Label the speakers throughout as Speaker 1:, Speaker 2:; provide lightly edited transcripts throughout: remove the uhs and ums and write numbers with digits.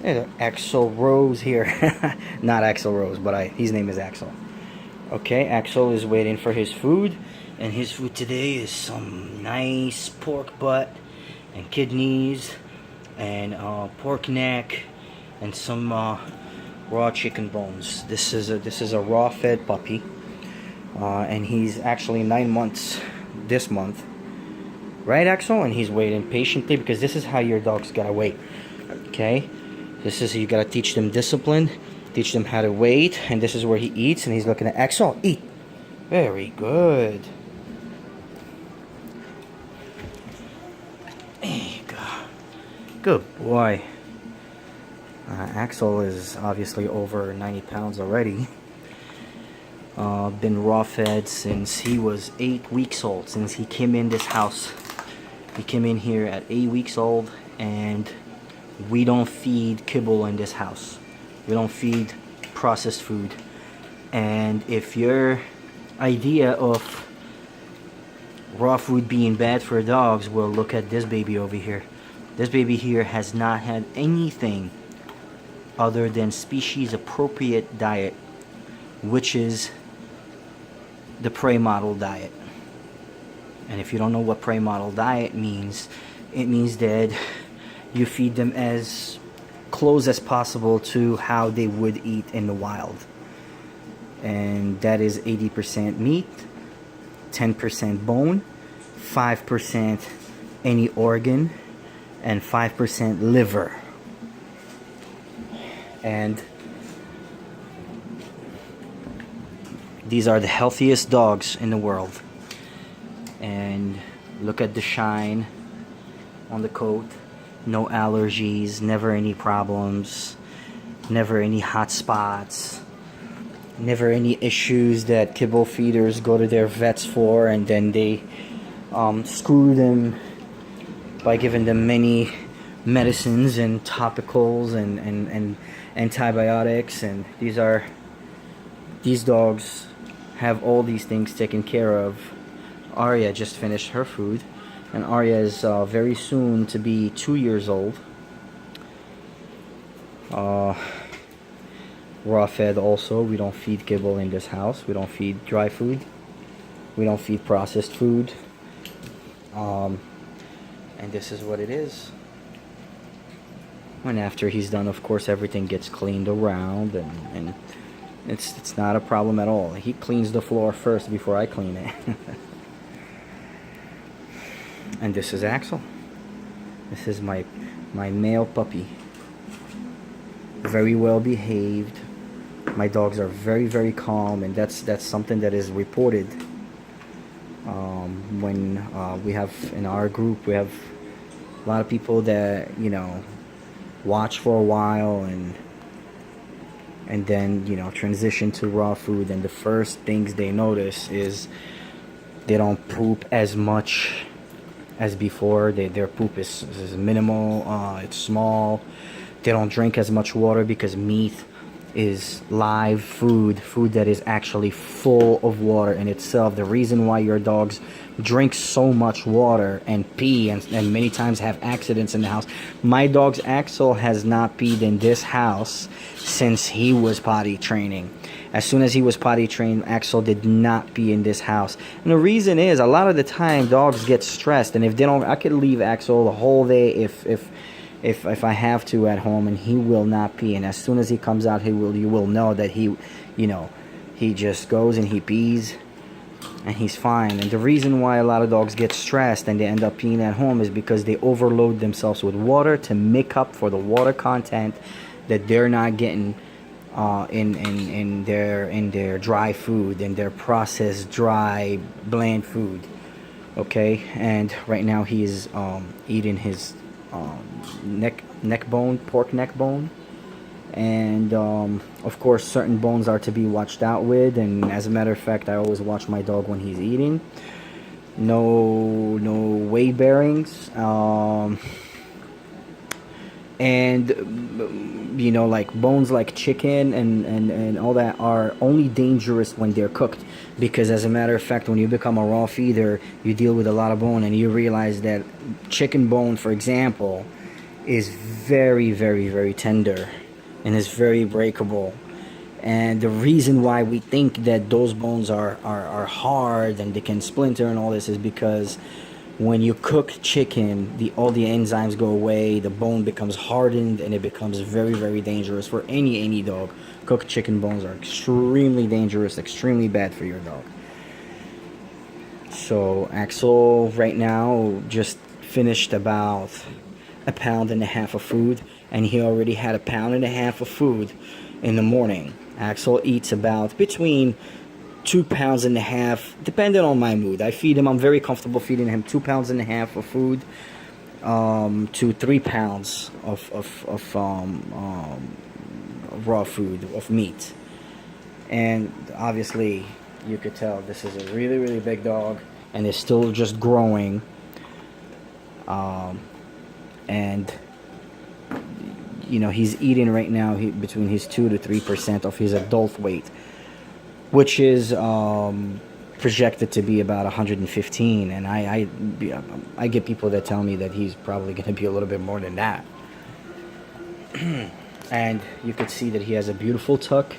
Speaker 1: Axl Rose here. Not Axl Rose, but his name is Axl. Okay, Axl is waiting for his food, and his food today is some nice pork butt and kidneys and pork neck and some raw chicken bones. This is a raw fed puppy, and he's actually 9 months this month, right, Axl? And he's waiting patiently because this is how your dog's gotta wait. Okay, this is, you gotta teach them discipline, teach them how to wait, and this is where he eats, and he's looking at Axl. Eat. Very good. There you go. Good boy. Axl is obviously over 90 pounds already. Been raw fed since he was 8 weeks old, since he came in this house. He came in here at 8 weeks old, and we don't feed kibble in this house. We don't feed processed food. And if your idea of raw food being bad for dogs, well, look at this baby over here. This baby here has not had anything other than species appropriate diet, which is the prey model diet. And if you don't know what prey model diet means, it means that you feed them as close as possible to how they would eat in the wild. And that is 80% meat, 10% bone, 5% any organ, and 5% liver. And these are the healthiest dogs in the world. And look at the shine on the coat. No allergies, never any problems, never any hot spots, never any issues that kibble feeders go to their vets for, and then they screw them by giving them many medicines and topicals and antibiotics. And these dogs have all these things taken care of. Arya just finished her food, and Arya is very soon to be 2 years old. Raw fed also. We don't feed kibble in this house. We don't feed dry food. We don't feed processed food. And this is what it is. And after he's done, of course, everything gets cleaned around, and it's not a problem at all. He cleans the floor first before I clean it. And this is Axl. This is my male puppy. Very well behaved. My dogs are very, very calm, and that's something that is reported. When we have, in our group, we have a lot of people that, you know, watch for a while and then, you know, transition to raw food, and the first things they notice is they don't poop as much as before. Their poop is minimal. It's small. They don't drink as much water because meat is live food that is actually full of water in itself. The reason why your dogs drink so much water and pee and many times have accidents in the house. My dog's Axl has not peed in this house since he was potty training. As soon as he was potty trained, Axl did not pee in this house. And the reason is, a lot of the time dogs get stressed, and if they don't, I could leave Axl the whole day if I have to at home, and he will not pee. And as soon as he comes out, you will know that he just goes and he pees and he's fine. And the reason why a lot of dogs get stressed and they end up peeing at home is because they overload themselves with water to make up for the water content that they're not getting in their dry food, in their processed dry bland food. Okay, and right now he is eating his pork neck bone, and of course certain bones are to be watched out with. And as a matter of fact, I always watch my dog when he's eating. No weight bearings, and you know, like bones like chicken and all that are only dangerous when they're cooked, because as a matter of fact, when you become a raw feeder, you deal with a lot of bone, and you realize that chicken bone, for example, is very, very, very tender and is very breakable. And the reason why we think that those bones are hard and they can splinter and all this is because when you cook chicken, all the enzymes go away, the bone becomes hardened, and it becomes very, very dangerous for any dog. Cooked chicken bones are extremely dangerous, extremely bad for your dog. So Axl right now just finished about 1.5 pounds of food, and he already had 1.5 pounds of food in the morning. Axl eats about between 2.5 pounds, depending on my mood. I feed him, I'm very comfortable feeding him 2.5 pounds of food to 3 pounds of raw food, of meat. And obviously you could tell this is a really, really big dog and is still just growing. And you know, he's eating right now between his 2 to 3% of his adult weight, which is projected to be about 115. And I get people that tell me that he's probably going to be a little bit more than that. And you could see that he has a beautiful tuck.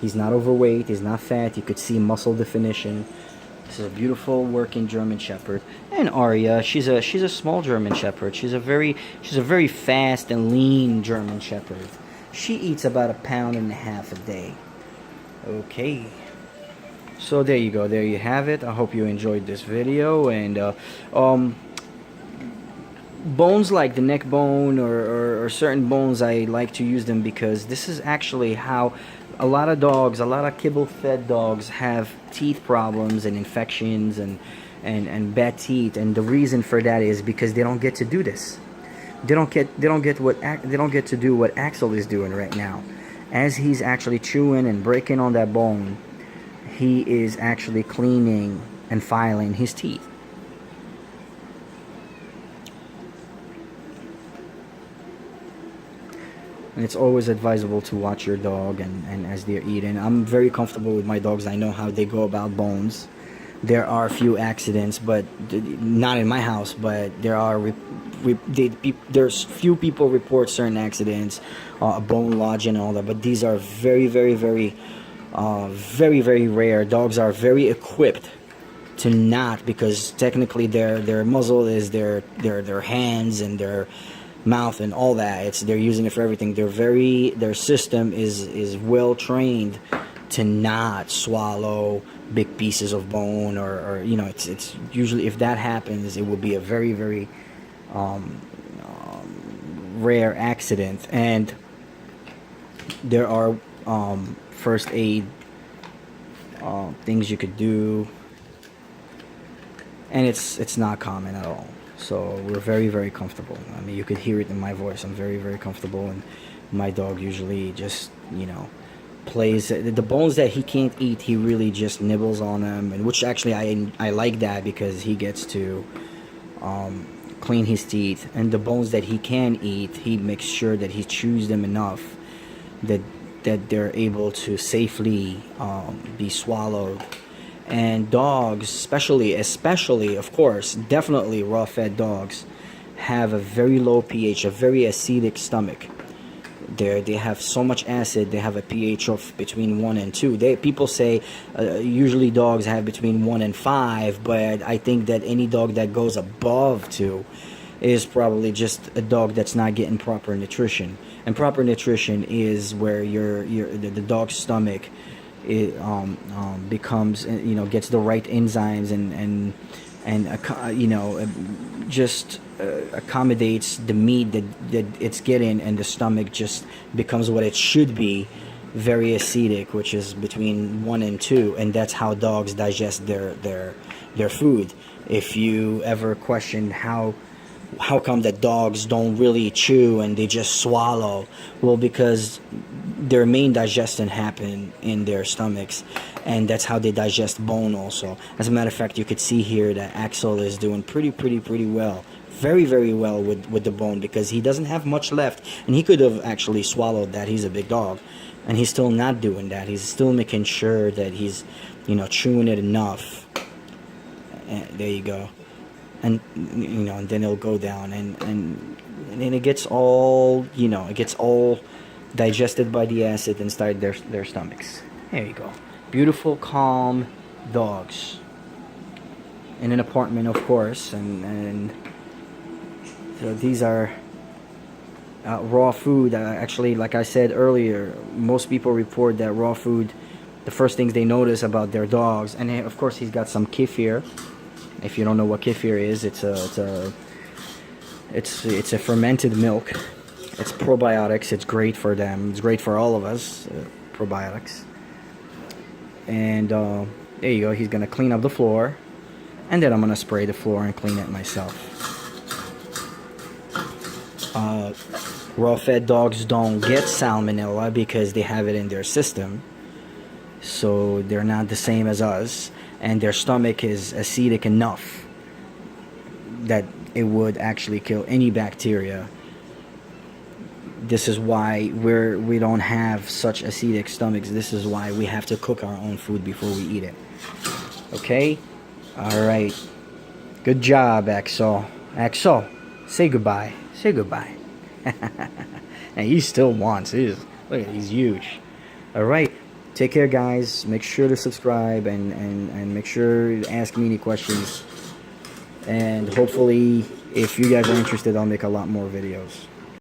Speaker 1: He's not overweight, he's not fat. You could see muscle definition. This is a beautiful working German Shepherd. And Aria, she's a small German Shepherd. She's a very fast and lean German Shepherd. She eats about 1.5 pounds a day. Okay. So there you go. There you have it. I hope you enjoyed this video. And bones like the neck bone or certain bones, I like to use them because this is actually how a lot of dogs, a lot of kibble-fed dogs have teeth problems and infections and bad teeth. And the reason for that is because they don't get to do this. They don't get to do what Axl is doing right now. As he's actually chewing and breaking on that bone, he is actually cleaning and filing his teeth. And it's always advisable to watch your dog and as they're eating. I'm very comfortable with my dogs. I know how they go about bones. There are a few accidents, but not in my house. But there are there's few people report certain accidents, bone lodging and all that. But these are very, very, very, very rare. Dogs are very equipped to not, because technically their muzzle is their hands and their mouth and all that. They're using it for everything. Their system is well trained to not swallow big pieces of bone or you know, it's usually, if that happens, it will be a very, very rare accident. And there are first aid things you could do, and it's not common at all. So we're very, very comfortable. I mean, you could hear it in my voice. I'm very, very comfortable, and my dog usually just, you know, plays the bones that he can't eat. He really just nibbles on them, and which actually I like that, because he gets to clean his teeth. And the bones that he can eat, he makes sure that he chews them enough that they're able to safely be swallowed. And dogs, especially of course, definitely raw-fed dogs, have a very low pH, a very acidic stomach. They have so much acid. They have a pH of between 1 and 2. People say usually dogs have between 1 and 5, but I think that any dog that goes above 2 is probably just a dog that's not getting proper nutrition. And proper nutrition is where the dog's stomach, it becomes, you know, gets the right enzymes and you know, just accommodates the meat that it's getting, and the stomach just becomes what it should be, very acidic, which is between 1 and 2. And that's how dogs digest their food. If you ever question how come that dogs don't really chew and they just swallow, well, because their main digestion happen in their stomachs, and that's how they digest bone also. As a matter of fact, you could see here that Axl is doing pretty well, very, very well with the bone, because he doesn't have much left, and he could have actually swallowed that. He's a big dog, and he's still not doing that. He's still making sure that he's, you know, chewing it enough. And there you go. And you know, and then it'll go down, and and then it gets all, you know, it gets all digested by the acid inside their stomachs. There you go. Beautiful, calm dogs in an apartment, of course, and so these are raw food. Actually, like I said earlier, most people report that raw food, the first things they notice about their dogs, and of course he's got some kefir. If you don't know what kefir is, it's a fermented milk. It's probiotics. It's great for them. It's great for all of us. Probiotics. And there you go. He's gonna clean up the floor, and then I'm gonna spray the floor and clean it myself. Raw-fed dogs don't get salmonella because they have it in their system, so they're not the same as us, and their stomach is acidic enough that it would actually kill any bacteria. This is why we don't have such acidic stomachs. This is why we have to cook our own food before we eat it. Okay? Alright. Good job, Axl. Axl, say goodbye. Say goodbye. And he still wants. Look at, he's huge. Alright. Take care, guys. Make sure to subscribe and make sure to ask me any questions. And hopefully, if you guys are interested, I'll make a lot more videos.